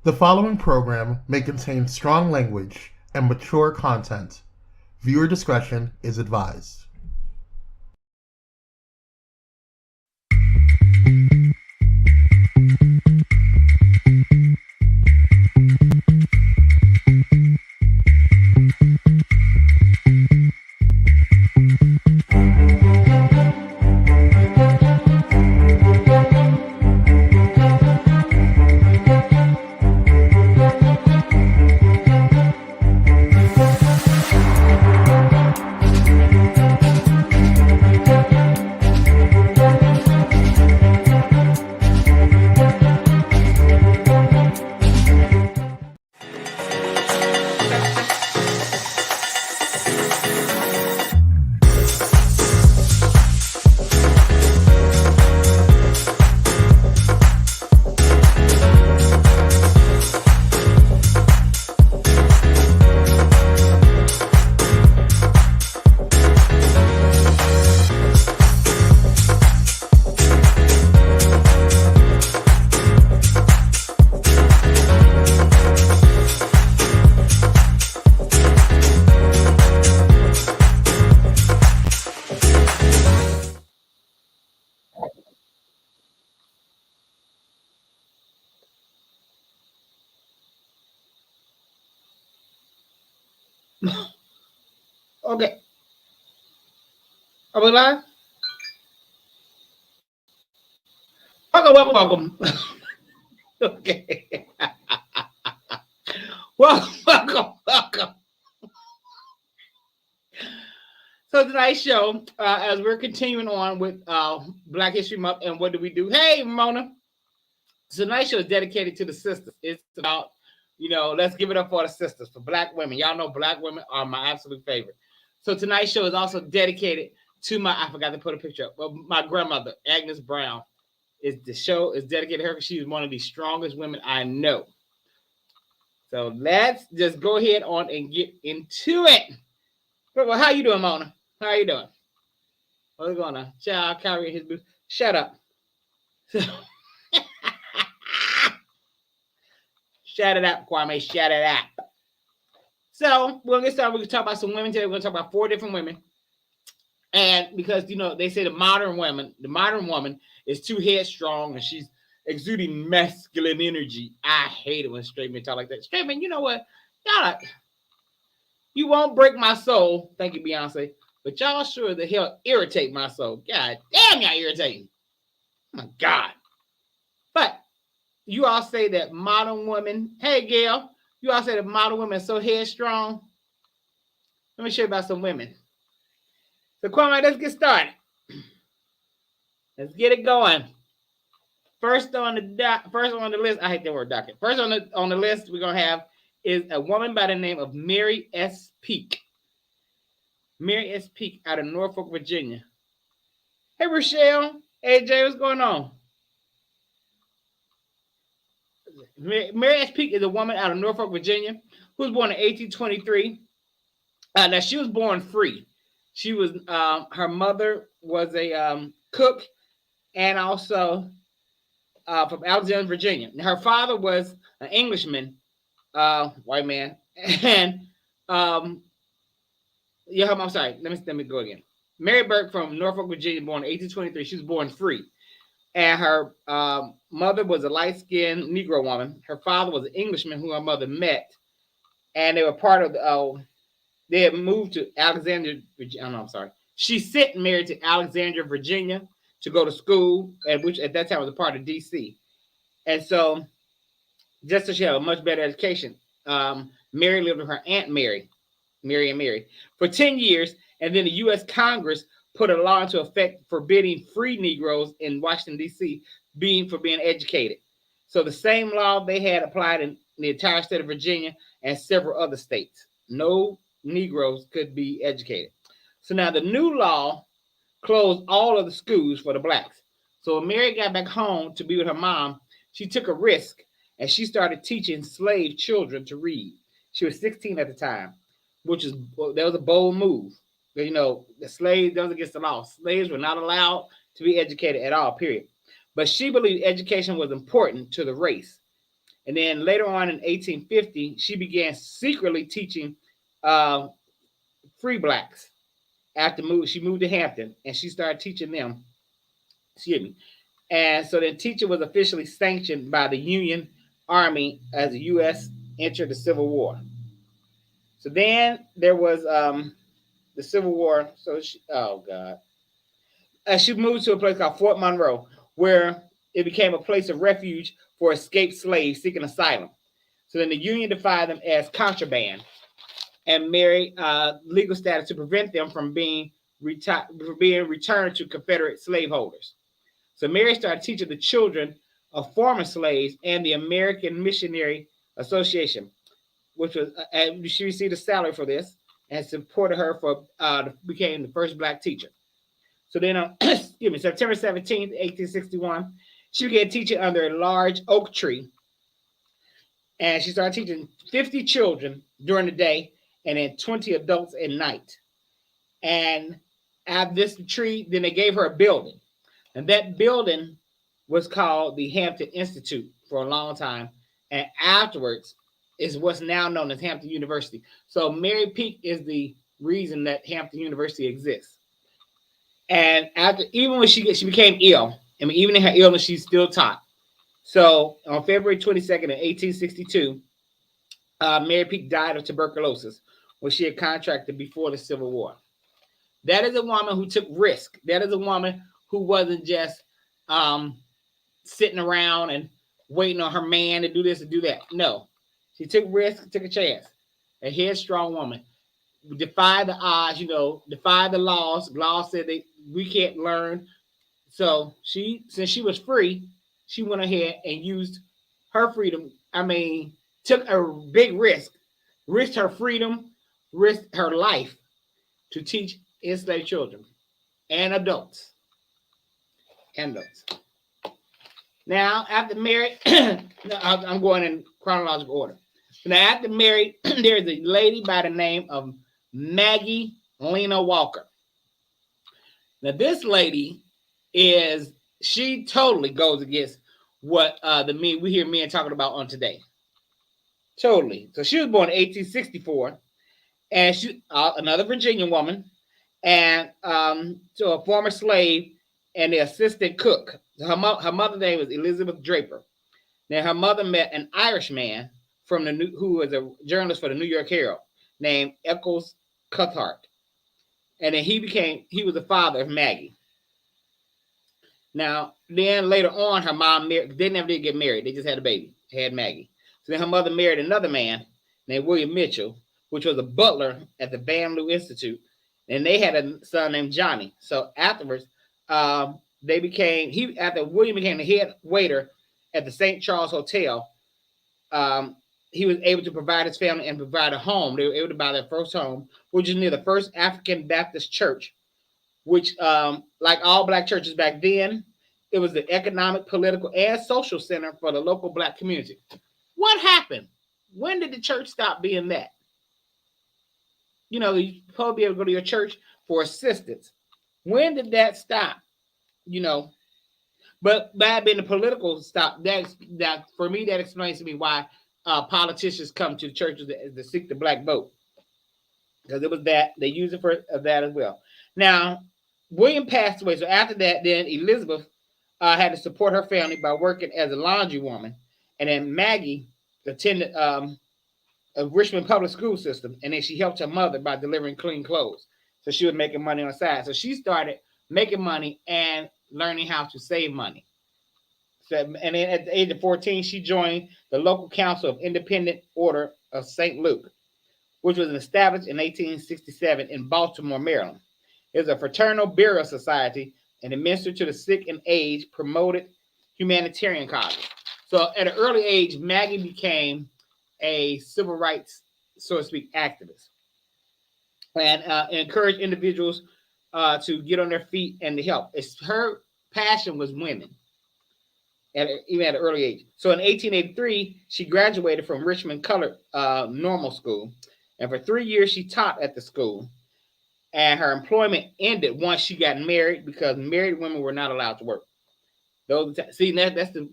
The following program may contain strong language and mature content. Viewer discretion is advised. Okay. Are we live? Welcome. Okay. Welcome. So tonight's show, as we're continuing on with Black History Month, and what do we do? Hey, Mona. So tonight's show is dedicated to the sisters. It's about, let's give it up for the sisters, for Black women. Y'all know Black women are my absolute favorite. So tonight's show is also dedicated to I forgot to put a picture up, but my grandmother, Agnes Brown. The show is dedicated to her because she's one of the strongest women I know. So let's just go ahead on and get into it. Well, how you doing, Mona? How you doing? We're gonna child carry his boots. Shut up. Shut it up, Kwame. Shut it up. So we're gonna get started. We're gonna talk about some women today. We're gonna talk about 4 different women. And because they say the modern woman is too headstrong and she's exuding masculine energy. I hate it when straight men talk like that. Straight men, you know what? Y'all, you won't break my soul. Thank you, Beyonce. But y'all sure the hell irritate my soul. God damn, y'all irritating. Oh my God. But you all say that modern women, hey Gail, you all say that modern women are so headstrong. Let me show you about some women. So Kwame, let's get started. Let's get it going. First on the list, I hate the word docket. First on the list we're gonna have is a woman by the name of Mary S. Peake. Mary S. Peake out of Norfolk, Virginia. Hey Rochelle, AJ, what's going on? Mary S. Peake is a woman out of Norfolk, Virginia, who was born in 1823. Now she was born free. She was her mother was a cook, and also from Alexandria, Virginia. Her father was an Englishman, white man, and I'm sorry. Let me go again. Mary Burke from Norfolk, Virginia, born in 1823. She was born free, and her mother was a light-skinned Negro woman. Her father was an Englishman who her mother met, and they were part of the. They had moved to Alexandria. She sent Mary to Alexandria, Virginia, to go to school, which at that time was a part of D.C. And so, just so she had a much better education, Mary lived with her Aunt Mary, for 10 years, and then the U.S. Congress put a law into effect forbidding free Negroes in Washington, D.C. for being educated. So the same law they had applied in the entire state of Virginia and several other states. No Negroes could be educated. So now the new law closed all of the schools for the blacks. So when Mary got back home to be with her mom, she took a risk and she started teaching slave children to read. She was 16 at the time, that was a bold move. The slaves, that was against the law. Slaves were not allowed to be educated at all, period. But she believed education was important to the race. And then later on in 1850, she began secretly teaching uh, free blacks. She moved to Hampton and she started teaching them. Excuse me. And so the teacher was officially sanctioned by the Union Army as the U.S. entered the Civil War. So then there was the Civil War. So oh God, she moved to a place called Fort Monroe, where it became a place of refuge for escaped slaves seeking asylum. So then the Union defined them as contraband and married legal status to prevent them from being returned to Confederate slaveholders. So Mary started teaching the children of former slaves and the American Missionary Association, which was she received a salary for this and supported her for became the first black teacher. So then on September 17th, 1861, she began teaching under a large oak tree. And she started teaching 50 children during the day and then 20 adults at night. And at this tree, then they gave her a building. And that building was called the Hampton Institute for a long time. And afterwards is what's now known as Hampton University. So Mary Peak is the reason that Hampton University exists. And even when she became ill, even in her illness, she still taught. So on February 22nd, in 1862, Mary Peak died of tuberculosis, which she had contracted before the Civil War. That is a woman who took risk. That is a woman who wasn't just sitting around and waiting on her man to do this and do that. No, she took risk, took a chance. A headstrong woman. Defied the odds, defied the laws. Laws said we can't learn. So since she was free, she went ahead and used her freedom. Took a big risk, risked her freedom, risked her life to teach enslaved children and adults. Now, after Mary, I'm going in chronological order. Now, after Mary, there's a lady by the name of Maggie Lena Walker. Now, this lady she totally goes against what we hear men talking about on today. Totally. So she was born in 1864, and she another Virginia woman, and so a former slave and the assistant cook. Her mother's name was Elizabeth Draper. Now her mother met an Irish man who was a journalist for the New York Herald named Eccles Cathcart, and then he was the father of Maggie. Now then later on, her mom they never did get married. They just had a baby. They had Maggie. So then her mother married another man named William Mitchell, which was a butler at the Bamloo Institute, and they had a son named Johnny. So afterwards, after William became the head waiter at the St. Charles Hotel, he was able to provide his family and provide a home. They were able to buy their first home, which is near the First African Baptist Church, which, like all black churches back then, it was the economic, political, and social center for the local black community. What happened? When did the church stop being that? You're supposed to be able to go to your church for assistance. When did that stop? But that being the political stop, that for me, that explains to me why politicians come to churches to seek the black vote, because it was that they use it for that as well. Now, William passed away, so after that, then Elizabeth had to support her family by working as a laundry woman, and then Maggie attended a Richmond public school system, and then she helped her mother by delivering clean clothes. So she was making money on the side. So she started making money and learning how to save money. So, and then at the age of 14, she joined the local council of Independent Order of St. Luke, which was established in 1867 in Baltimore, Maryland. It was a fraternal burial society and administered to the sick and aged, promoted humanitarian causes. So at an early age, Maggie became a civil rights, so to speak, activist, and encouraged individuals to get on their feet and to help. Her passion was women, even at an early age. So in 1883, she graduated from Richmond Colored Normal School, and for 3 years she taught at the school. And her employment ended once she got married, because married women were not allowed to work. That's the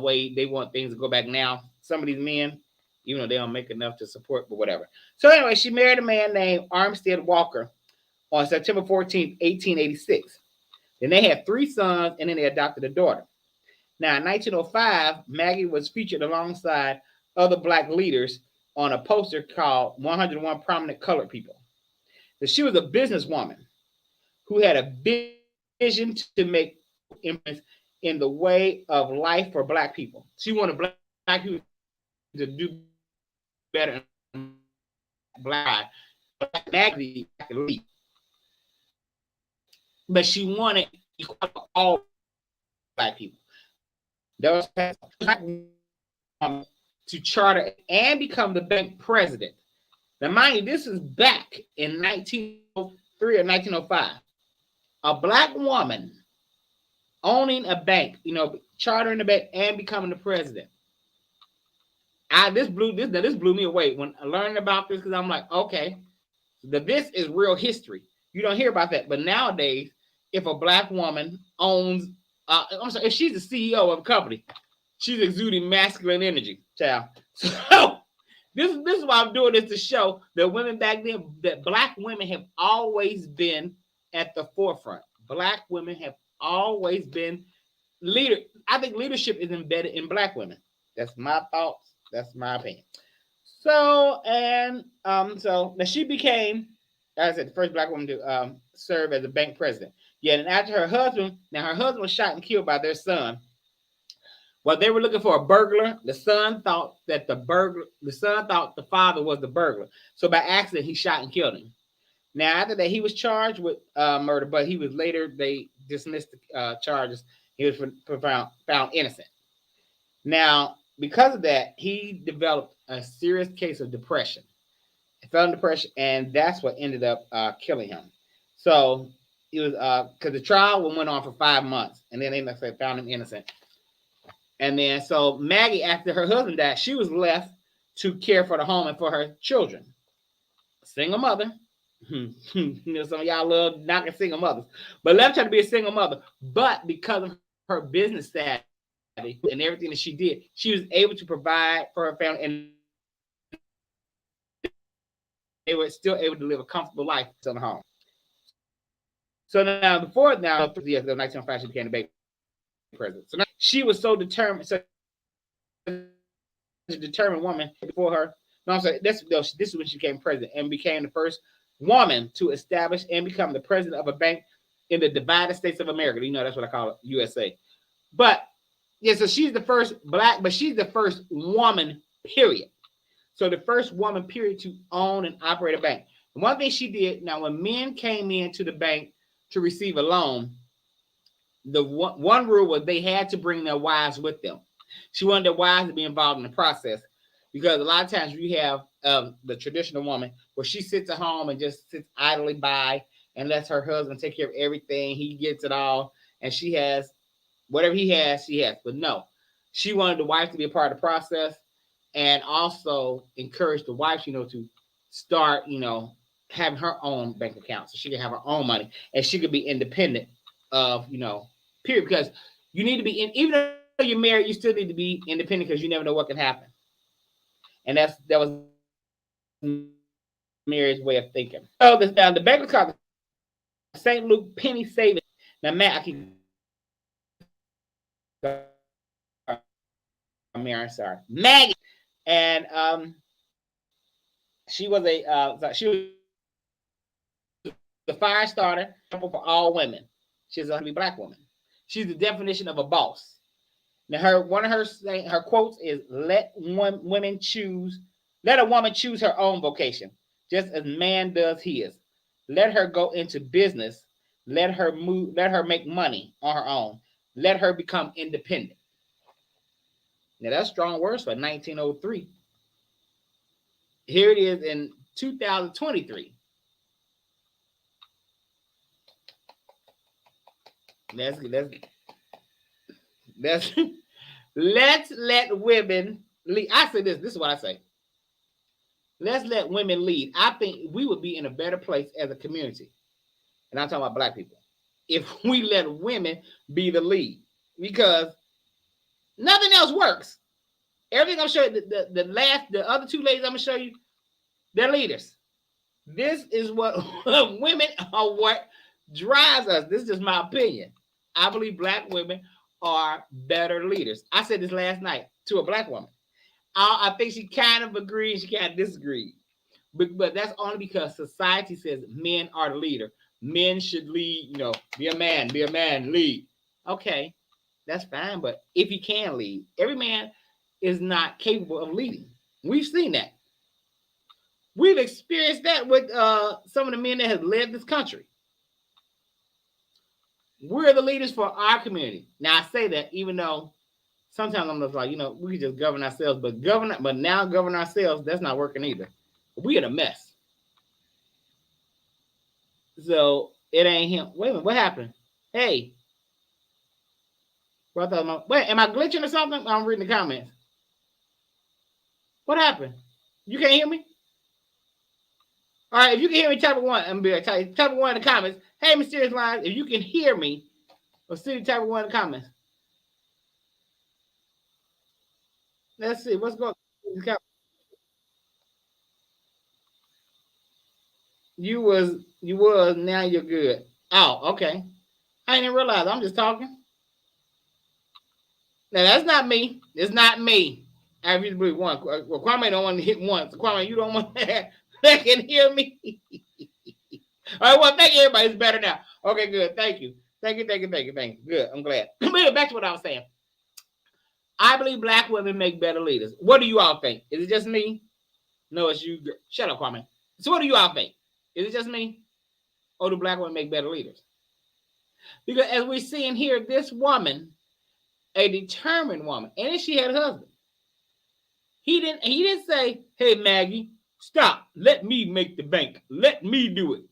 way they want things to go back now. some of these men, even though they don't make enough to support, but whatever. So anyway, she married a man named Armstead Walker on September 14th, 1886. Then they had 3 sons, and then they adopted a daughter. Now, in 1905, Maggie was featured alongside other Black leaders on a poster called 101 Prominent Colored People. So she was a businesswoman who had a vision to make influence in the way of life for Black people. She wanted Black people to do better in Black Maggie lead. But she wanted all Black people. That was to charter and become the bank president. Now, mind you, this is back in 1903 or 1905. A Black woman owning a bank, chartering a bank and becoming the president. This blew me away when I learned about this, because I'm like, okay, this is real history. You don't hear about that. But nowadays, if a Black woman owns, if she's the CEO of a company, she's exuding masculine energy, child. So this is why I'm doing this, to show that women back then, that Black women have always been at the forefront. Black women have always been leader. I think leadership is embedded in Black women. That's my thoughts. That's my opinion. So now she became, as I said, the first Black woman to serve as a bank president. Yeah, and after her husband was shot and killed by their son. Well, they were looking for a burglar. The son thought the father was the burglar. So by accident, he shot and killed him. Now, after that, he was charged with murder, but they dismissed the charges. He was found innocent. Now, because of that, he developed a serious case of depression. He fell in depression, and that's what ended up killing him. So it was because the trial went on for 5 months, and then they found him innocent. And then, so Maggie, after her husband died, she was left to care for the home and for her children. Single mother. Some of y'all love knocking single mothers, but left her to be a single mother. But because of her business savvy and everything that she did, she was able to provide for her family, and they were still able to live a comfortable life in the home. So now, before the 1905, she became the bank president. So now she was so determined, such a determined woman before her. No, I'm sorry, this is when she became president and became the first woman to establish and become the president of a bank in the divided states of America. That's what I call it, USA. But yeah, so she's the first Black, but she's the first woman, period. So the first woman, period, to own and operate a bank. And one thing she did, now when men came into the bank to receive a loan, the one rule was they had to bring their wives with them. She wanted their wives to be involved in the process, because a lot of times you have the traditional woman where she sits at home and just sits idly by and lets her husband take care of everything. He gets it all, and she has whatever he has, she has. But no, she wanted the wife to be a part of the process, and also encourage the wife, to start, having her own bank account so she can have her own money and she could be independent of, period. Because you need to be even though you're married, you still need to be independent, because you never know what can happen. And that was Mary's way of thinking. So the bank was called St. Luke Penny Savings. Now, Matt, Maggie, and she was the fire starter for all women. She's a Black woman. She's the definition of a boss. Now, one of her quotes is, "Let a woman choose her own vocation, just as man does his. Let her go into business. Let her make money on her own. Let her become independent." Now, that's strong words for 1903. Here it is in 2023. Let's let women lead. I say this is what I say. Let's let women lead. I think we would be in a better place as a community, and I'm talking about Black people, if we let women be the lead, because nothing else works. Everything I'm showing you, the other two ladies I'm gonna show you, they're leaders. This is what women are, what drives us. This is just my opinion. I believe black women are better leaders. I said this last night to a black woman. I think she kind of agreed, she kind of disagreed. But that's only because society says men are the leader. Men should lead, be a man, lead. Okay, that's fine. But if you can lead, every man is not capable of leading. We've seen that. We've experienced that with some of the men that have led this country. We're the leaders for our community. Now, I say that even though sometimes I'm just like, we can just govern ourselves, but now govern ourselves, that's not working either. We in a mess. So it ain't him. Wait a minute, what happened? Hey. Wait, am I glitching or something? I'm reading the comments. What happened? You can't hear me? All right, if you can hear me, type of one. I'm gonna type of one in the comments. Hey, Mysterious Lines, if you can hear me, or see type of one in the comments. Let's see what's going on. You was, now you're good. Oh, okay. I didn't realize. I'm just talking. Now that's not me. It's not me. I usually believe one. Well, Kwame don't want to hit once. Kwame, you don't want that can hear me. All right, well, thank you, everybody. It's better now. Okay, good. Thank you. Thank you. Good. I'm glad. But back to what I was saying. I believe black women make better leaders. What do you all think? Is it just me? No, it's you. Shut up, Kwame. So what do you all think? Is it just me? Or do black women make better leaders? Because as we're seeing here, this woman, a determined woman, and then she had a husband. He didn't say, hey, Maggie, stop. Let me make the bank. Let me do it.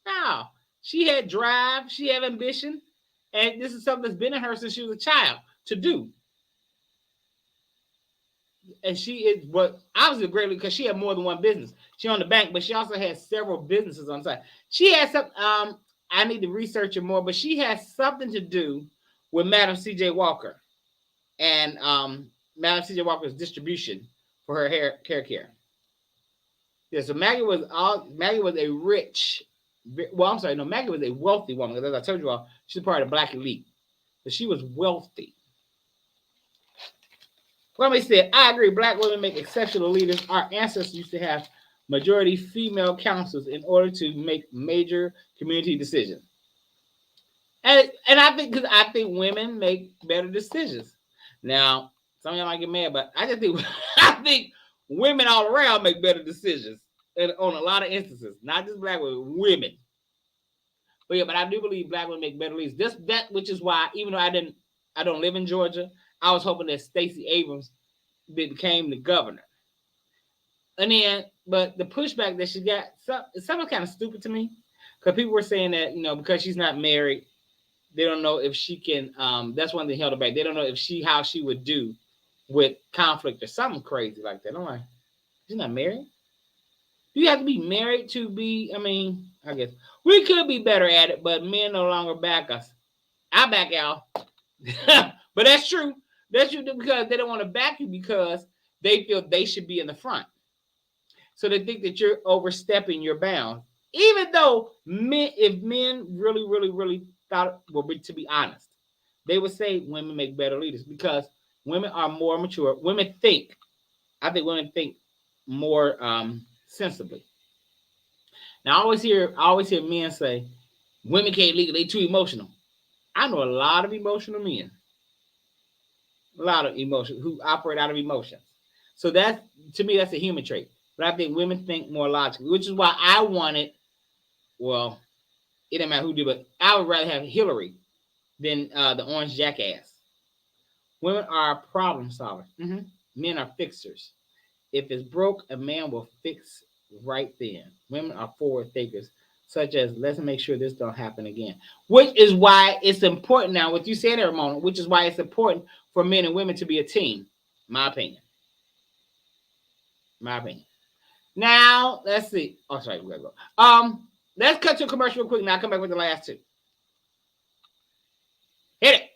No. She had drive. She had ambition. And this is something that's been in her since she was a child to do. And she is obviously greatly because she had more than one business. She owned the bank, but she also had several businesses on the side. She had some, I need to research it more, but she has something to do with Madam C.J. Walker and Madam C.J. Walker's distribution for her hair care. Yeah, so Maggie was a rich, Maggie was a wealthy woman. Because as I told you all, she's part of the black elite. But she was wealthy. Kwame said, I agree, black women make exceptional leaders. Our ancestors used to have majority female councils in order to make major community decisions. And I think women make better decisions. Now, some of y'all might get mad, but I think women all around make better decisions and on a lot of instances, not just black women, women. But I do believe black women make better leaders. Which is why, even though I don't live in Georgia, I was hoping that Stacey Abrams became the governor. And then, but the pushback that she got, something kind of stupid to me, because people were saying that, because she's not married, they don't know if she can, that's one thing held her back. They don't know how she would do with conflict or something crazy like that. I'm like, she's not married? Do you have to be married to be, I guess we could be better at it, but men no longer back us. I back y'all. But that's true. That's true because they don't want to back you because they feel they should be in the front. So they think that you're overstepping your bounds. Even though if men really, really, really thought, to be honest, they would say women make better leaders because women are more mature. I think women think more sensibly. Now, I always hear men say, women can't lead, they're too emotional. I know a lot of emotional men. A lot of emotion who operate out of emotions. So to me, that's a human trait. But I think women think more logically, which is why I wanted, it didn't matter who did, but I would rather have Hillary than the orange jackass. Women are problem solvers. Mm-hmm. Men are fixers. If it's broke, a man will fix right then. Women are forward thinkers, such as, let's make sure this don't happen again. Which is why it's important now, what you said there, Ramona, which is why it's important for men and women to be a team. My opinion. Now, let's see. Oh, sorry, we gotta go. Let's cut to a commercial real quick. Now I'll come back with the last two. Hit it.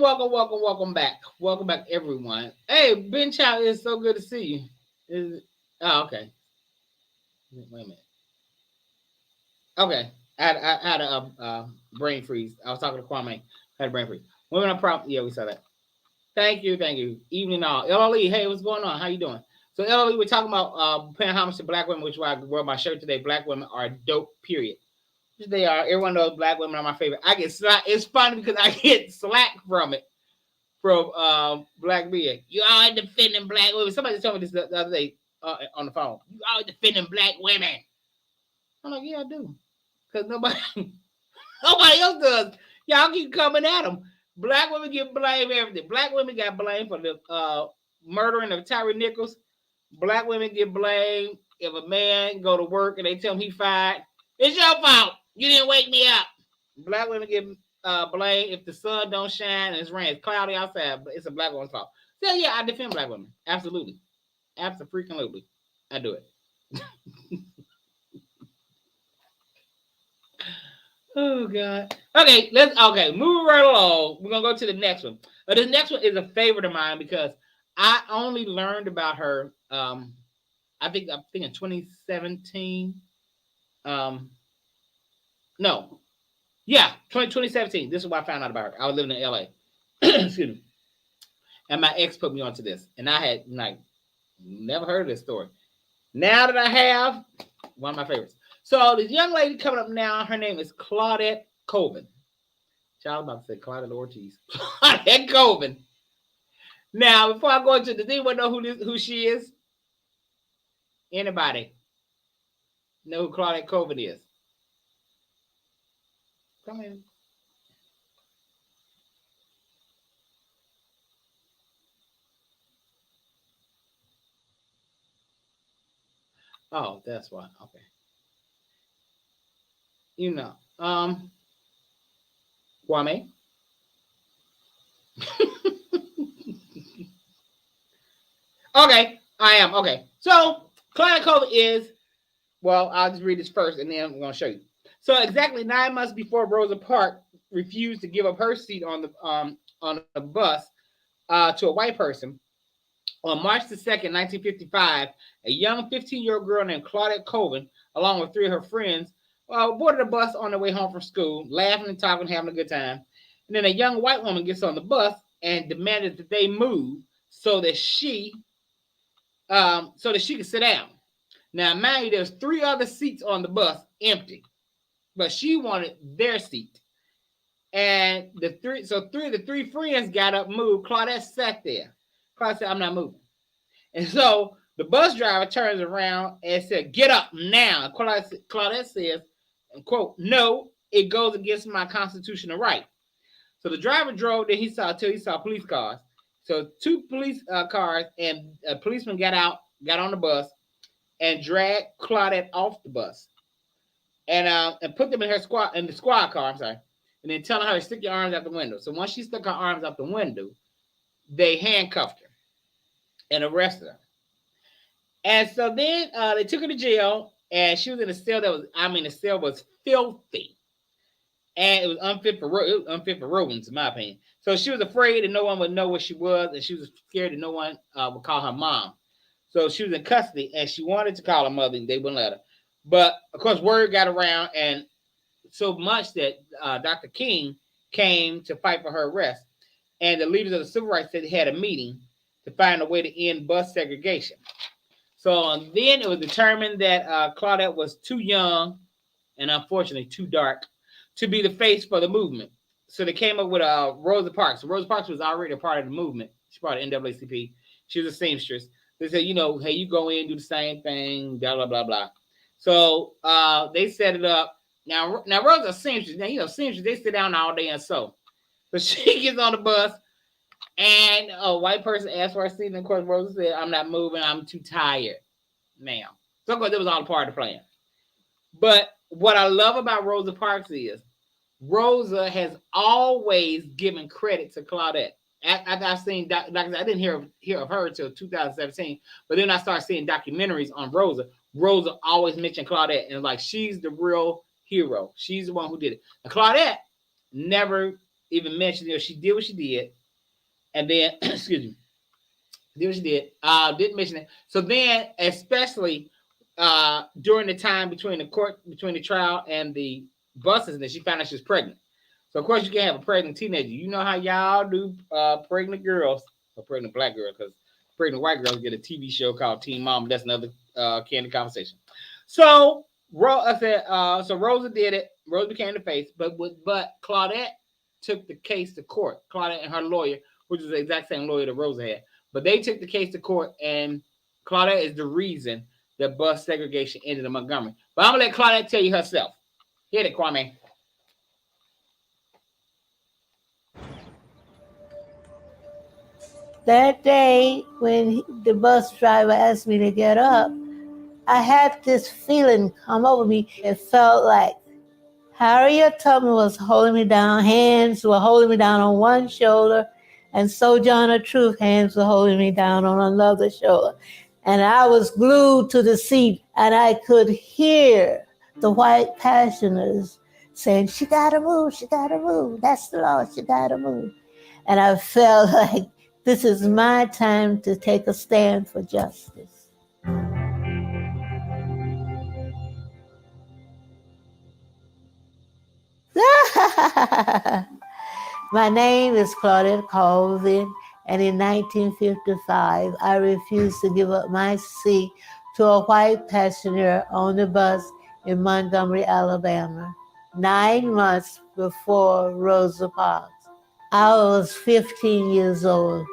welcome back. Welcome back, everyone. Hey, Ben Chow, it's so good to see you. Okay. Wait a minute. Okay. I had a brain freeze. I was talking to Kwame. I had a brain freeze. Women are problem. Yeah, we saw that. Thank you. Evening all. LLE, hey, what's going on? How you doing? So LLE, we're talking about paying homage to black women, which is why I wore my shirt today. Black women are dope, period. Which they are. Everyone knows black women are my favorite. I get slack. It's funny because I get slack from it. From black men. You always defending black women. Somebody told me this the other day on the phone. You always defending black women. I'm like, yeah, I do. Because nobody else does. Y'all keep coming at them. Black women get blamed for everything. Black women got blamed for the murdering of Tyree Nichols. Black women get blamed if a man go to work and they tell him he fired. It's your fault. You didn't wake me up. Black women get blamed if the sun don't shine and it's rain. It's cloudy outside, but it's a black woman's fault. So yeah, I defend black women. Absolutely. Absolutely. I do it. Oh God. Okay, moving right along. We're gonna go to the next one. This next one is a favorite of mine because I only learned about her. I think in 2017. 2017. This is why I found out about her. I was living in LA. Excuse me. And my ex put me onto this, and I had never heard of this story. Now that I have, one of my favorites. So this young lady coming up now, her name is Claudette Colvin. Child about to say Claudette Ortiz. Claudette Colvin. Now, before I go into does anyone know who she is? Anybody know who Claudette Colvin is? Come in. Oh, that's why. Okay. Kwame. Okay, I am. Okay. So, Claudette Colvin is, well, I'll just read this first and then I'm going to show you. So, exactly 9 months before Rosa Parks refused to give up her seat on the bus to a white person, on March the 2nd, 1955, a young 15-year-old girl named Claudette Colvin, along with 3 of her friends, boarded a bus on their way home from school, laughing and talking, having a good time. And then a young white woman gets on the bus and demanded that they move so that she could sit down. Now, mind you, there's 3 other seats on the bus empty, but she wanted their seat. And the 3 of the 3 friends got up, moved. Claudette sat there. Claudette said, "I'm not moving." And so the bus driver turns around and said, "Get up now." Claudette says, and quote, "No, it goes against my constitutional right." So the driver drove there till he saw police cars. So 2 police cars and a policeman got on the bus and dragged Claudette off the bus and put them in the squad car, I'm sorry, and then telling her to stick your arms out the window. So once she stuck her arms out the window, they handcuffed her and arrested her. And so then they took her to jail, and she was in a cell the cell was filthy. And it was unfit for rodents, in my opinion. So she was afraid that no one would know what she was, and she was scared that no one would call her mom. So she was in custody, and she wanted to call her mother, and they wouldn't let her. But, of course, word got around, and so much that Dr. King came to fight for her arrest. And the leaders of the civil rights said they had a meeting to find a way to end bus segregation. So then it was determined that Claudette was too young and, unfortunately, too dark to be the face for the movement. So they came up with Rosa Parks. So Rosa Parks was already a part of the movement. She's part of NAACP. She was a seamstress. They said, hey, you go in, do the same thing, blah, blah, blah, blah. So they set it up. Now Rosa's a seamstress. Now, seamstress, they sit down all day and sew. So she gets on the bus, and a white person asked for a seat. And, of course, Rosa said, "I'm not moving. I'm too tired now." So, of course, it was all a part of the plan. But what I love about Rosa Parks is Rosa has always given credit to Claudette. I've seen, I didn't hear of her until 2017, but then I started seeing documentaries on Rosa. Rosa always mentioned Claudette, and she's the real hero. She's the one who did it. Now, Claudette never even mention, she did what she did, and then excuse me, did what she did. Didn't mention it. So then, especially during the time between the trial and the buses, and then she found out she was pregnant. So of course you can't have a pregnant teenager. You know how y'all do pregnant girls or pregnant black girls, because pregnant white girls get a TV show called Teen Mom. That's another Candid Conversation. So so Rosa did it. Rosa became the face, but Claudette took the case to court. Claudette and her lawyer, which is the exact same lawyer that Rosa had, but they took the case to court, and Claudette is the reason that bus segregation ended in Montgomery. But I'm gonna let Claudette tell you herself. Hit it, Kwame. That day when the bus driver asked me to get up, I had this feeling come over me. It felt like Harriet Tubman was holding me down. Hands were holding me down on one shoulder, and Sojourner Truth hands were holding me down on another shoulder. And I was glued to the seat, and I could hear the white passioners saying, "She gotta move, she gotta move. That's the law, she gotta move." And I felt like this is my time to take a stand for justice. My name is Claudette Colvin, and in 1955, I refused to give up my seat to a white passenger on the bus in Montgomery, Alabama, 9 months before Rosa Parks. I was 15 years old.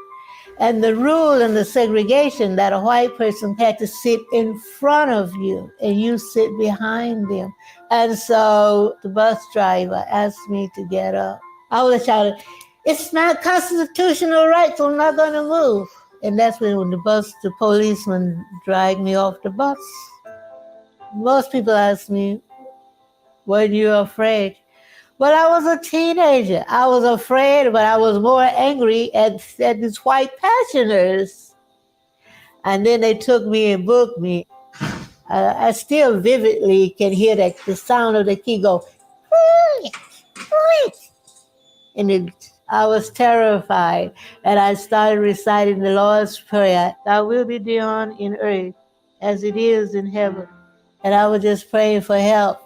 And the rule in the segregation that a white person had to sit in front of you and you sit behind them. And so the bus driver asked me to get up. I was shouting, "It's my constitutional right, so I'm not going to move." And that's when the policeman dragged me off the bus. Most people ask me, "Were you afraid?" Well, I was a teenager. I was afraid, but I was more angry at these white passioners. And then they took me and booked me. I still vividly can hear the sound of the key go, and I was terrified. And I started reciting the Lord's Prayer, "Thy will be done in earth as it is in heaven." And I was just praying for help,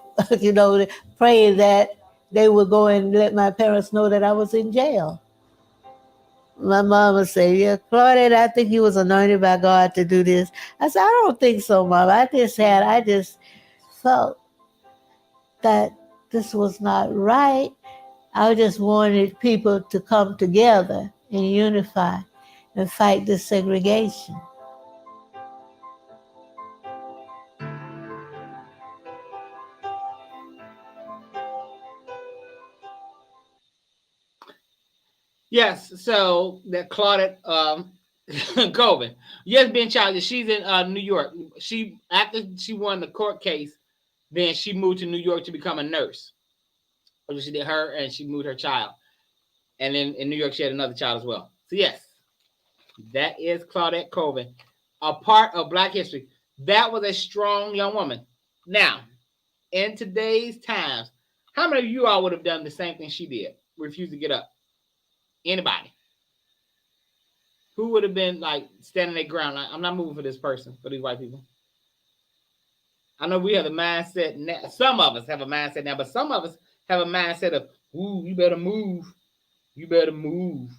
praying that they would go and let my parents know that I was in jail. My mom would say, "Yeah, Claudette, I think you was anointed by God to do this." I said, "I don't think so, Mom. I just felt that this was not right. I just wanted people to come together and unify and fight this segregation." Yes, so that Claudette Colvin, yes, being challenged. She's in New York. After she won the court case, then she moved to New York to become a nurse. So she did her, and she moved her child, and then in New York she had another child as well. So yes, that is Claudette Colvin, a part of Black history. That was a strong young woman. Now, in today's times, how many of you all would have done the same thing she did? Refused to get up? Anybody? Who would have been like standing their ground? Like, I'm not moving for this person, for these white people. I know we have the mindset now. Some of us have a mindset now, but some of us have a mindset of, "Ooh, you better move. You better move."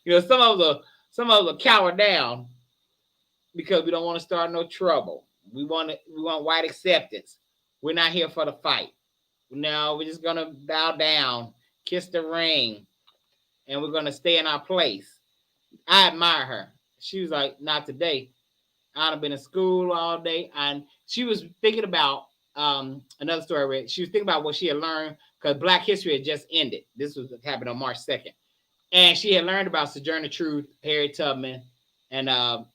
Some of us will cower down because we don't want to start no trouble. We want white acceptance. We're not here for the fight. No, we're just gonna bow down, kiss the ring, and we're gonna stay in our place. I admire her. She was like, "Not today. I've been in school all day," and she was thinking about another story I read. She was thinking about what she had learned because Black History had just ended. This was happened on March 2nd, and she had learned about Sojourner Truth, Harriet Tubman, and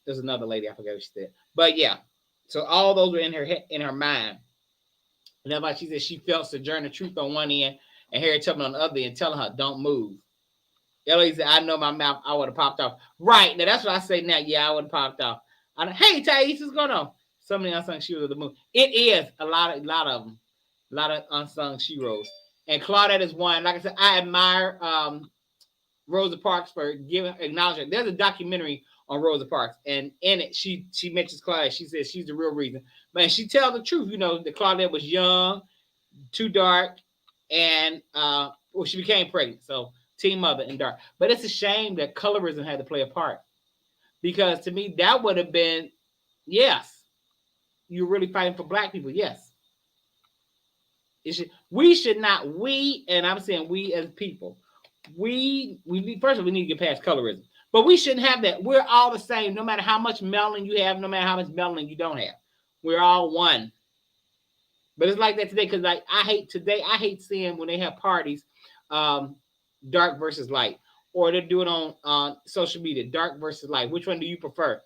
there's another lady I forget what she said. But yeah, so all those were in her mind. And that's why she said she felt Sojourner Truth on one end and Harriet Tubman on the other end, telling her, "Don't move." Ellie said, "I know my mouth, I would have popped off." Right. Now that's what I say now. Yeah, I would have popped off. Hey, Thais, what's going on? So many unsung heroes of the movie. It is a lot of unsung heroes. And Claudette is one. Like I said, I admire Rosa Parks for giving acknowledgement. There's a documentary on Rosa Parks, and in it, she mentions Claudette. She says she's the real reason. Man, she tells the truth. You know, that Claudette was young, too dark, and she became pregnant. So teen mother and dark. But it's a shame that colorism had to play a part, because to me that would have been, yes, you're really fighting for black people. Yes, we should not. We, and I'm saying we as people, we need, first of all, we need to get past colorism. But we shouldn't have that. We're all the same, no matter how much melanin you have, no matter how much melanin you don't have. We're all one. But it's like that today, because like I hate seeing when they have parties, dark versus light, or they do it on social media, dark versus light. Which one do you prefer?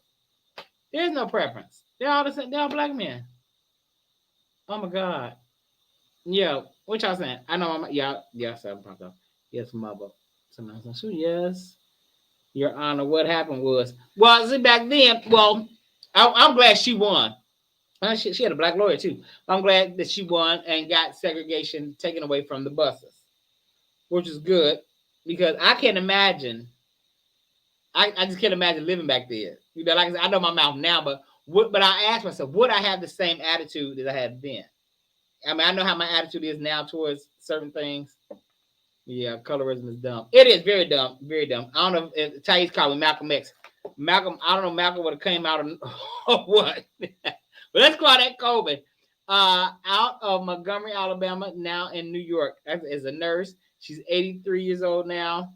There's no preference. They're all the same. They're all black men. Oh my God. Yeah, what y'all saying? I know. Yes, mother. Sometimes I'm sure. Yes, Your Honor. What happened was, well, see, back then, well, I'm glad she won. She had a black lawyer too. I'm glad that she won and got segregation taken away from the buses, which is good, because I can't imagine. I just can't imagine living back there. You know, like I said, I know my mouth now, but I asked myself, would I have the same attitude that I had then? I mean, I know how my attitude is now towards certain things. Yeah, colorism is dumb. It is very dumb, very dumb. I don't know if Thais called me Malcolm X. Malcolm, I don't know, Malcolm would have came out of what. But let's call that Coben. Out of Montgomery, Alabama, now in New York as a nurse. She's 83 years old now.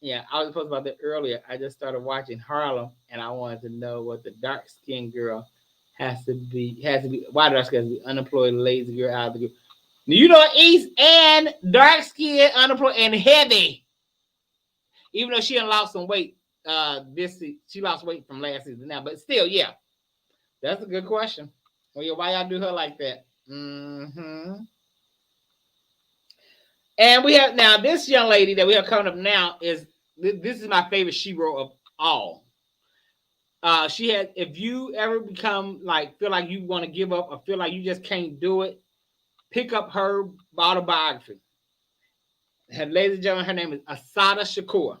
Yeah, I was supposed about that earlier. I just started watching Harlem, and I wanted to know what the dark-skinned girl has to be. Why dark skin has to be unemployed, lazy girl out of the group. You know, East and dark skin, unemployed, and heavy. Even though she done lost some weight, she lost weight from last season now, but still, yeah, that's a good question. Well, yeah, why y'all do her like that? Mm-hmm. And we have now this young lady that we have coming up now is this is my favorite shero of all. She had, if you ever become like, feel like you want to give up or feel like you just can't do it, pick up her autobiography. Ladies and gentlemen, her name is Assata Shakur.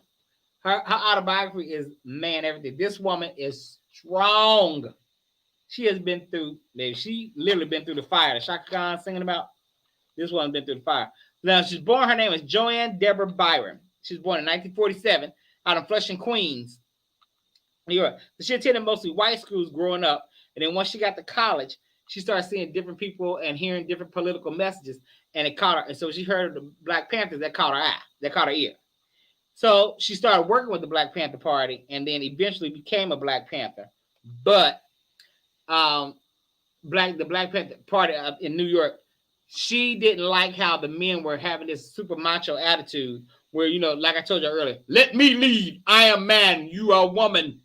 Her autobiography is, man, everything. This woman is strong. She has been through, she literally been through the fire. The Shaka Khan singing about, this woman been through the fire. Now, she's born, her name is Joanne Deborah Byron. She was born in 1947 out of Flushing, Queens, New York. So she attended mostly white schools growing up. And then once she got to college, she started seeing different people and hearing different political messages. And it caught her. And so she heard of the Black Panthers, that caught her eye, that caught her ear. So she started working with the Black Panther Party and then eventually became a Black Panther. But the Black Panther Party in New York, she didn't like how the men were having this super macho attitude where, you know, like I told you earlier, let me lead. I am man. You are woman.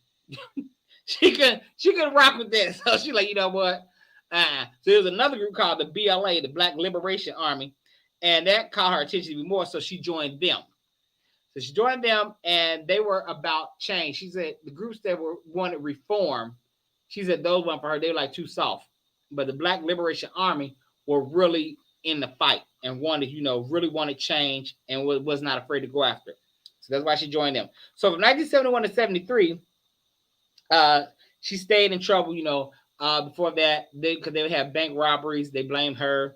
she could rock with this. So she's like, you know what? So there's another group called the BLA, the Black Liberation Army, and that caught her attention even more. So she joined them. So she joined them, and they were about change. She said the groups that wanted reform, she said those weren't for her. They were like too soft. But the Black Liberation Army were really in the fight and wanted, really wanted change and was not afraid to go after it. So that's why she joined them. So from 1971 to 73, she stayed in trouble, before that, because they would have bank robberies. They blamed her.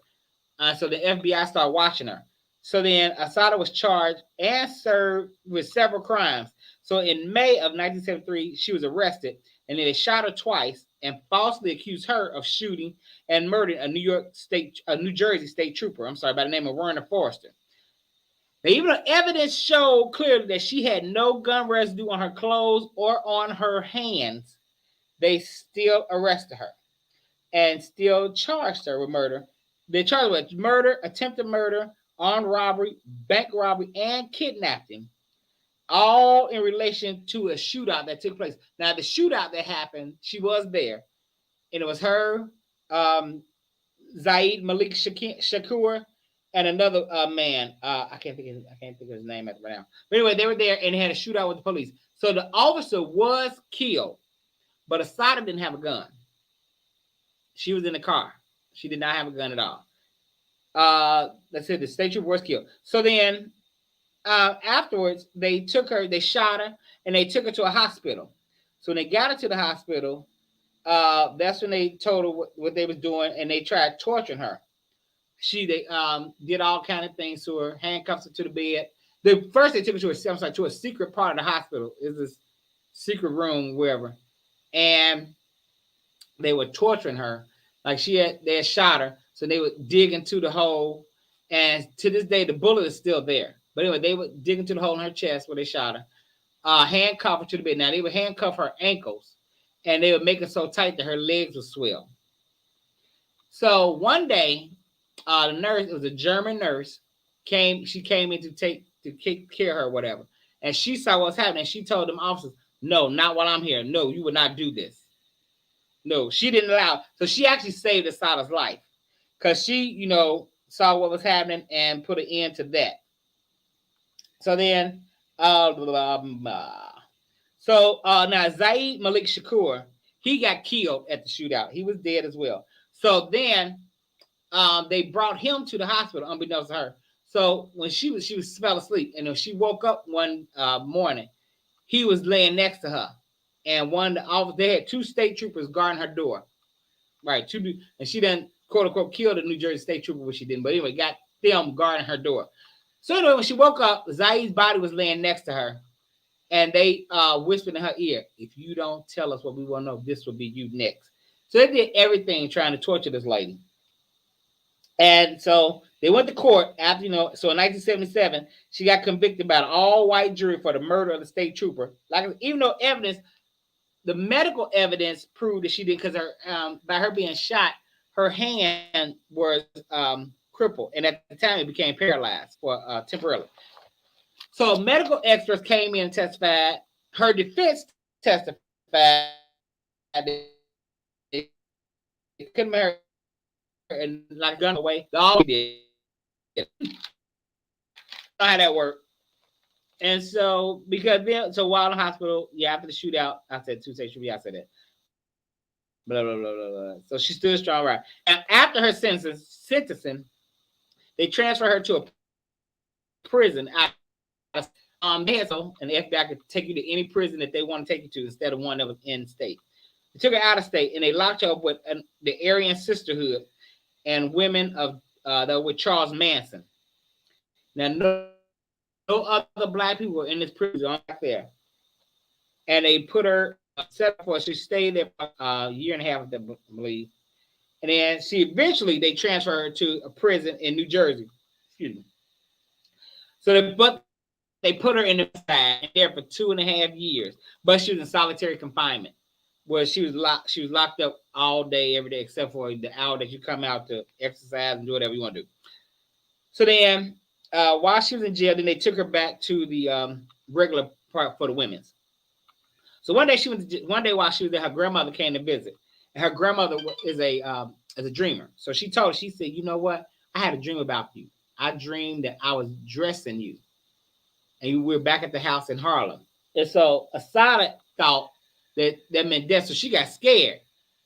So the FBI started watching her. So then Assata was charged and served with several crimes. So in May of 1973, she was arrested, and then they shot her twice and falsely accused her of shooting and murdering a New Jersey state trooper, by the name of Werner Forrester. Now, even though evidence showed clearly that she had no gun residue on her clothes or on her hands, they still arrested her and still charged her with murder. They charged her with murder, attempted murder, armed robbery, bank robbery, and kidnapping, all in relation to a shootout that took place. Now, the shootout that happened, she was there, and it was her, Zaid Malik Shakur, and another man. I can't think of his name right now. But anyway, they were there and they had a shootout with the police. So the officer was killed, but Assata didn't have a gun. She was in the car. She did not have a gun at all. let's say the state trooper was killed. So then afterwards, they took her, they shot her, and they took her to a hospital. So when they got her to the hospital, that's when they told her what they was doing, and they tried torturing her. They did all kind of things to her, handcuffs her to the bed. First they took her to a secret part of the hospital. Is this secret room, wherever, and they were torturing her. Like they had shot her, so they would dig into the hole, and to this day the bullet is still there. But anyway, they would dig into the hole in her chest where they shot her, handcuff her to the bed. Now they would handcuff her ankles, and they would make it so tight that her legs would swell. So one day, the nurse, it was a German nurse, she came in to take care of her or whatever, and she saw what's happening. She told them officers, "No, not while I'm here. No, you would not do this." No, she didn't allow. So she actually saved Asada's life because she, saw what was happening and put an end to that. So then, now Zaid Malik Shakur, he got killed at the shootout. He was dead as well. So then, they brought him to the hospital, unbeknownst to her. So when she fell asleep, and when she woke up one morning, he was laying next to her, and they had two state troopers guarding her door, right? And she done quote unquote killed a New Jersey state trooper, which she didn't, but anyway, got them guarding her door. So anyway, when she woke up, Zaid's body was laying next to her, and they whispered in her ear, "If you don't tell us what we want to know, this will be you next." So they did everything trying to torture this lady. And so they went to court after, so in 1977, she got convicted by an all-white jury for the murder of the state trooper. Like, even though the medical evidence proved that she did, because by her being shot, her hand was crippled, and at the time it became paralyzed for temporarily. So medical experts came in and testified. Her defense testified that they couldn't marry her and like gun away. They all did. How that worked. And so while in the hospital, after the shootout, I said 2 state trooper, I said that. Blah, blah, blah, blah, blah. So she stood strong, right? And after her sentencing, they transferred her to a prison. And the FBI could take you to any prison that they want to take you to instead of one that was in state. They took her out of state, and they locked her up with the Aryan Sisterhood and women that were with Charles Manson. Now, no other black people were in this prison back there. And they put her set up for her. She stayed there for a year and a half, I believe. And then they transferred her to a prison in New Jersey. Excuse me. So they put her in there for 2.5 years, but she was in solitary confinement, where she was locked up all day, every day, except for the hour that you come out to exercise and do whatever you want to do. So then, while she was in jail, then they took her back to the regular part for the women's. So one day while she was there, her grandmother came to visit, and her grandmother is a dreamer. So she said, "You know what? I had a dream about you. I dreamed that I was dressing you, and we were back at the house in Harlem." And so Asada thought that meant death, so she got scared,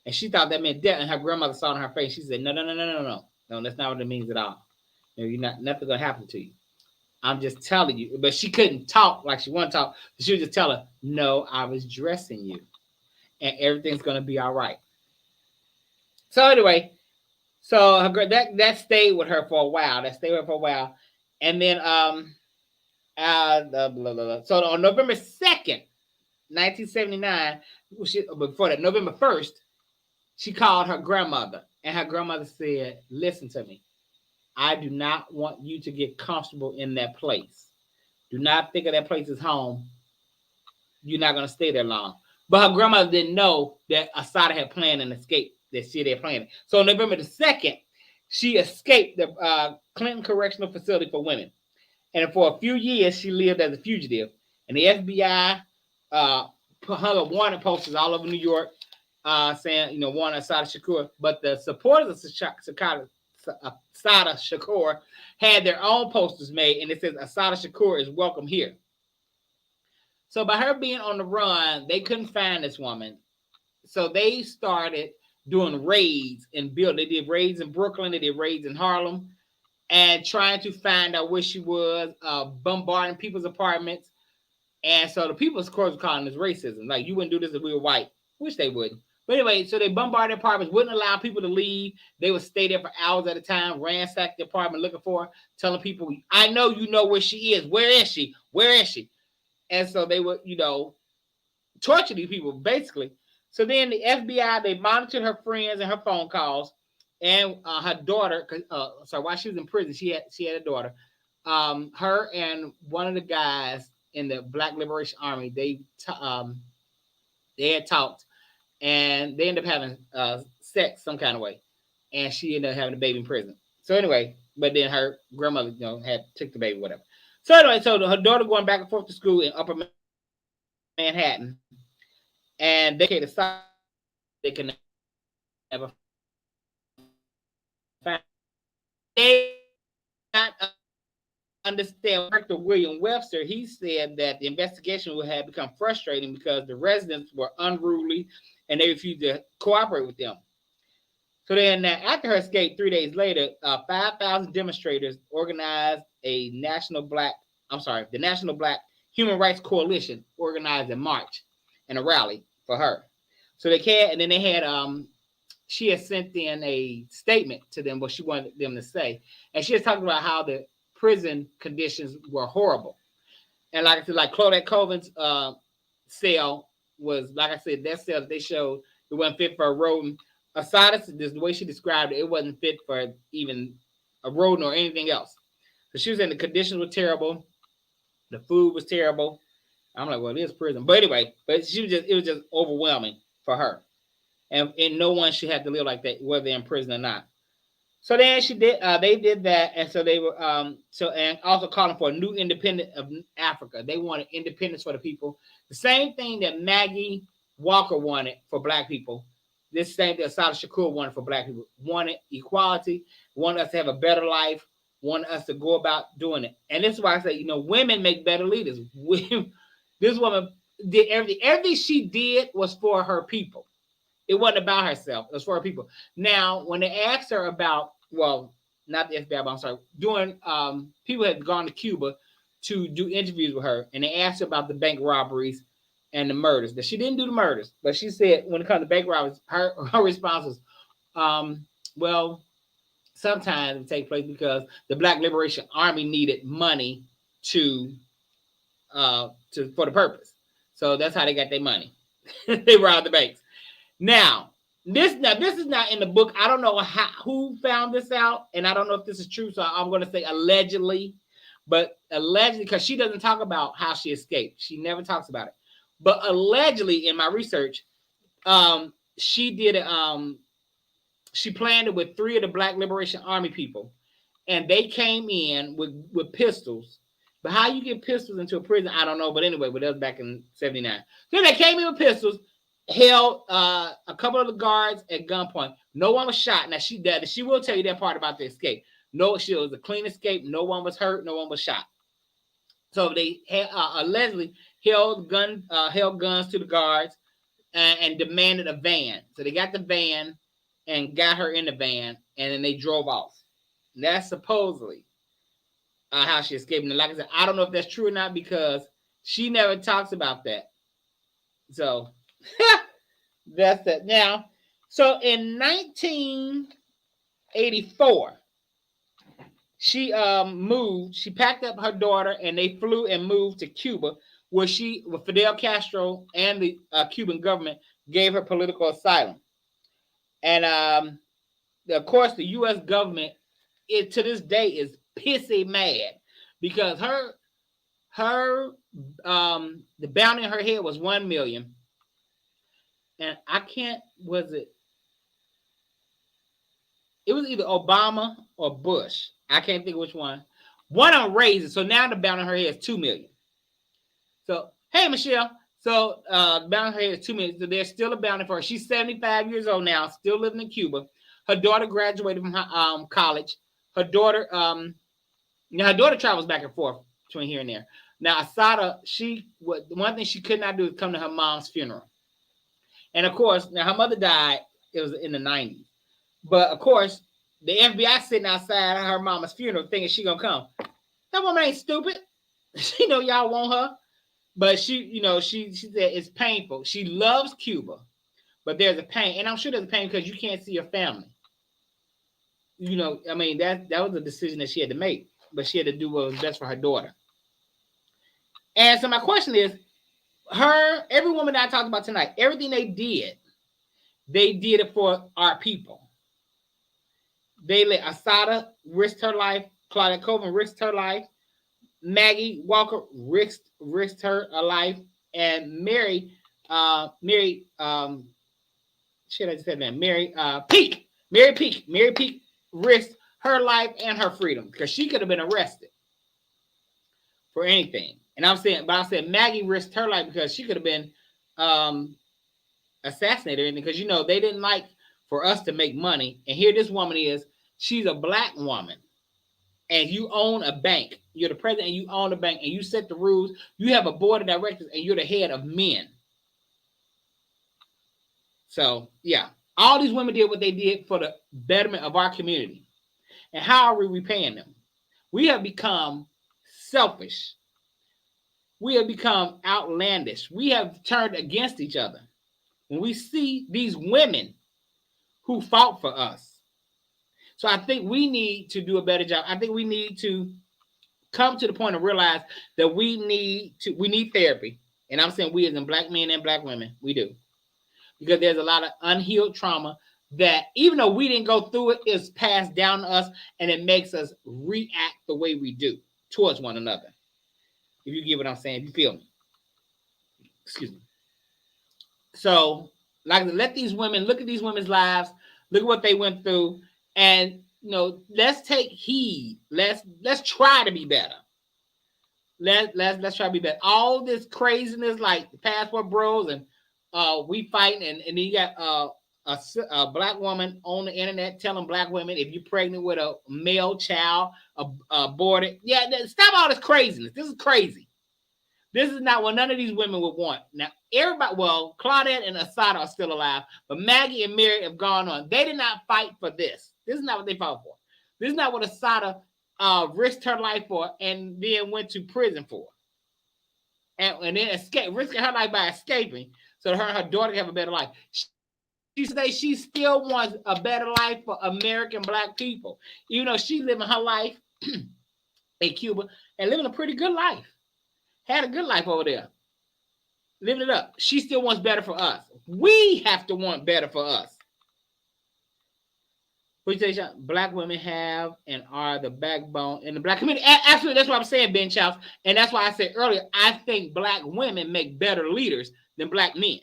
and she thought that meant death. And her grandmother saw it on her face. She said, "No, that's not what it means at all. Nothing's gonna happen to you. I'm just telling you." But she couldn't talk like she wanted to talk. She would just tell her, "No, I was dressing you, and everything's gonna be all right." So anyway, so that stayed with her for a while. And then so on November 2nd, 1979, before that, November 1st, she called her grandmother, and her grandmother said, "Listen to me. I do not want you to get comfortable in that place. Do not think of that place as home. You're not going to stay there long." But her grandmother didn't know that Asada had planned an escape, that she had planned. So on November the 2nd, she escaped the Clinton Correctional Facility for Women. And for a few years, she lived as a fugitive. And the FBI hung up wanted posters all over New York saying, wanted Asada Shakur. But the supporters of Asada Shakur had their own posters made, and it says Asada Shakur is welcome here. So by her being on the run, they couldn't find this woman. So they started doing raids in buildings. They did raids in Brooklyn. They did raids in Harlem. and trying to find out where she was, bombarding people's apartments. And so the people, of course, were calling this racism. Like, you wouldn't do this if we were white, which they wouldn't. But anyway, so they bombarded apartments, wouldn't allow people to leave. They would stay there for hours at a time, ransack the apartment looking for her, telling people, I know you know where she is. Where is she? Where is she? And so they would, torture these people, basically. So then the FBI, they monitored her friends and her phone calls, and her daughter. While she was in prison, she had a daughter. Her and one of the guys in the Black Liberation Army, they had talked, and they ended up having sex some kind of way, and she ended up having a baby in prison. So anyway, but then her grandmother, took the baby, whatever. So anyway, her daughter going back and forth to school in Upper Manhattan, and they decided they can never find. They not understand. Dr. William Webster, he said that the investigation would have become frustrating because the residents were unruly and they refused to cooperate with them. So then, after her escape, 3 days later, 5,000 demonstrators organized the National Black Human Rights Coalition organized a march and a rally for her. So they had, and then they had, she had sent in a statement to them, what she wanted them to say. And she was talking about how the prison conditions were horrible. And like I said, like Claudette Colvin's cell was, like I said, that cell that they showed, it wasn't fit for a rodent. Asada, the way she described it, it wasn't fit for even a rodent or anything else. So she was saying the conditions were terrible. The food was terrible. I'm like, well, it is prison. But anyway, it was just overwhelming for her. And no one should have to live like that, whether they're in prison or not. So then they did that. And so they were, and also calling for a new independence of Africa. They wanted independence for the people. The same thing that Maggie Walker wanted for Black people. This same thing Assata Shakur wanted for Black people. Wanted equality, wanted us to have a better life, wanted us to go about doing it. And this is why I say, women make better leaders. This woman did everything she did was for her people. It wasn't about herself. It was for her people. Now, when they asked her about, well, not the FBI, but I'm sorry, people had gone to Cuba to do interviews with her, and they asked her about the bank robberies and the murders. That she didn't do the murders, but she said when it comes to bank robberies, her response was, well, sometimes it takes place because the Black Liberation Army needed money for the purpose. So that's how they got their money. They robbed the banks. Now, this is not in the book. I don't know who found this out, and I don't know if this is true, so I'm going to say allegedly. But allegedly, because she doesn't talk about how she escaped. She never talks about it. But allegedly, in my research, she did it. She planned it with 3 of the Black Liberation Army people, and they came in with pistols. But how you get pistols into a prison, I don't know. But anyway, that was back in 79. So they came in with pistols, held a couple of the guards at gunpoint. No one was shot. Now she will tell you that part about the escape. No, she was a clean escape. No one was hurt. No one was shot. So they had, allegedly held guns to the guards and demanded a van. So they got the van and got her in the van, and then they drove off. And that's supposedly how she escaped. And like I said, I don't know if that's true or not because she never talks about that. So that's that. Now, so in 1984, she moved. She packed up her daughter, and they flew and moved to Cuba, where with Fidel Castro and the Cuban government gave her political asylum. And of course, the U.S. government, to this day, is pissy mad because the bounty on her head was $1 million. And it was either Obama or Bush. I can't think of which one. One of them raised it. So now the bounty on her head is $2 million. So, hey, Michelle. So the bounty on her head is $2 million. So there's still a bounty for her. She's 75 years old now, still living in Cuba. Her daughter graduated from college. Her daughter travels back and forth between here and there. Now, Assata, one thing she could not do is come to her mom's funeral. And of course, now her mother died, it was in the 90s. But of course, the FBI sitting outside her mama's funeral thinking she gonna come. That woman ain't stupid. She know y'all want her, but she said it's painful. She loves Cuba, but there's a pain, and I'm sure there's a pain because you can't see your family. I mean that was a decision that she had to make, but she had to do what was best for her daughter. And so my question is, every woman that I talked about tonight, everything they did it for our people. They let Asada risk her life, Claudette Colvin risked her life, Maggie Walker risked her life, and Mary Peak risked her life and her freedom because she could have been arrested for anything. And I said Maggie risked her life because she could have been assassinated because they didn't like for us to make money. And here this woman is, she's a black woman, and you own a bank. You're the president and you own a bank and you set the rules. You have a board of directors and you're the head of men. So yeah, all these women did what they did for the betterment of our community. And how are we repaying them? We have become selfish. We have become outlandish. We have turned against each other. When we see these women who fought for us. So I think we need to do a better job. I think we need to come to the point of realize that we need therapy. And I'm saying we as in black men and black women, we do. Because there's a lot of unhealed trauma that even though we didn't go through it, is passed down to us and it makes us react the way we do towards one another. If you get what I'm saying, if you feel me. Excuse me. So, like, let these women, look at these women's lives, look at what they went through, and let's take heed. Let's try to be better. Let's try to be better. All this craziness, like the passport bros, and we fighting, and then you got a black woman on the internet telling black women if you're pregnant with a male child, aborted. Yeah, stop all this craziness. This is crazy. This is not what none of these women would want. Now, Claudette and Asada are still alive, but Maggie and Mary have gone on. They did not fight for this. This is not what they fought for. This is not what Asada risked her life for and then went to prison for. And then risking her life by escaping so that her and her daughter can have a better life. She says she still wants a better life for American black people. Even though she's living her life in Cuba and living a pretty good life. Had a good life over there. Living it up. She still wants better for us. We have to want better for us. What you say, black women have and are the backbone in the black community. Absolutely, that's what I'm saying, Ben Charles. And that's why I said earlier, I think black women make better leaders than black men.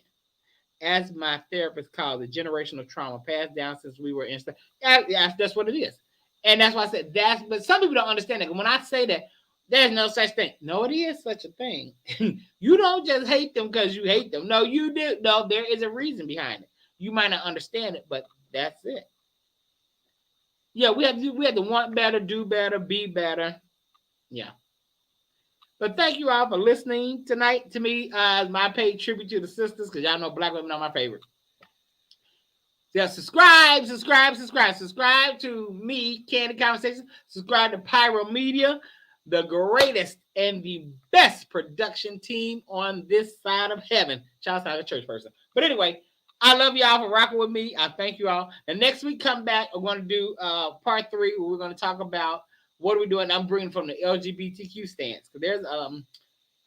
As my therapist called it, generational trauma passed down since we were in. That's what it is. And that's why I said but some people don't understand that. When I say that, there's no such thing. No, it is such a thing. You don't just hate them because you hate them. No, you do. No, there is a reason behind it. You might not understand it, but that's it. Yeah, we have to want better, do better, be better. Yeah. But thank you all for listening tonight to me as my paid tribute to the sisters, because y'all know black women are my favorite. Yeah, subscribe to me, Kandid Konversations. Subscribe to Pyro Media, the greatest and the best production team on this side of heaven. Shout out to a church person. But anyway, I love y'all for rocking with me. I thank you all. And next week, come back. We're going to do part 3, where we're going to talk about what are we doing. I'm bringing from the LGBTQ stance. There's a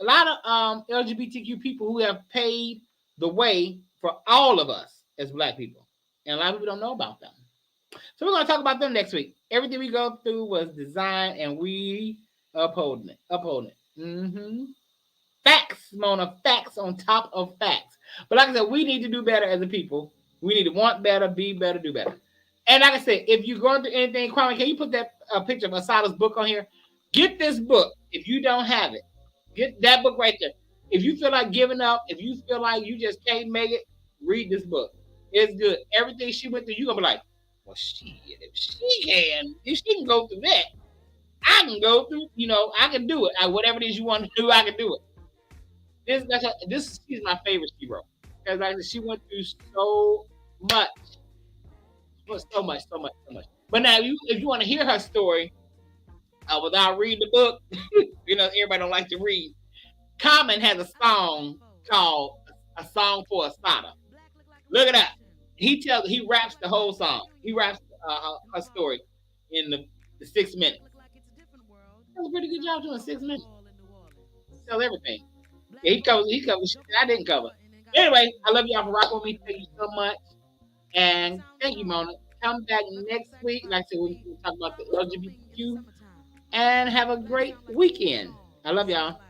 lot of LGBTQ people who have paved the way for all of us as black people. And a lot of people don't know about them. So we're going to talk about them next week. Everything we go through was designed and we upholding it. Mm-hmm. Facts, Mona. Facts on top of facts. But like I said, we need to do better as a people. We need to want better, be better, do better. And like I said, if you're going through anything, Kwame, can you put that picture of Asada's book on here? Get this book if you don't have it. Get that book right there. If you feel like giving up, if you feel like you just can't make it, read this book. It's good. Everything she went through, you're going to be like, well, shit, if she can go through that, I can go through, I can do it. Whatever it is you want to do, I can do it. She's my favorite hero. Because like she went through so much. But now, if you want to hear her story without reading the book, everybody don't like to read. Common has a song called "A Song for a Sada." Look it up. He raps the whole song. He raps her story in the 6 minutes. Does a pretty good job doing 6 minutes. Tell everything. Yeah, he covers shit that I didn't cover. Anyway, I love y'all for rocking with me. Thank you so much. And thank you, Mona. Come back next week. Like I said, we'll talk about the LGBTQ. And have a great weekend. I love y'all.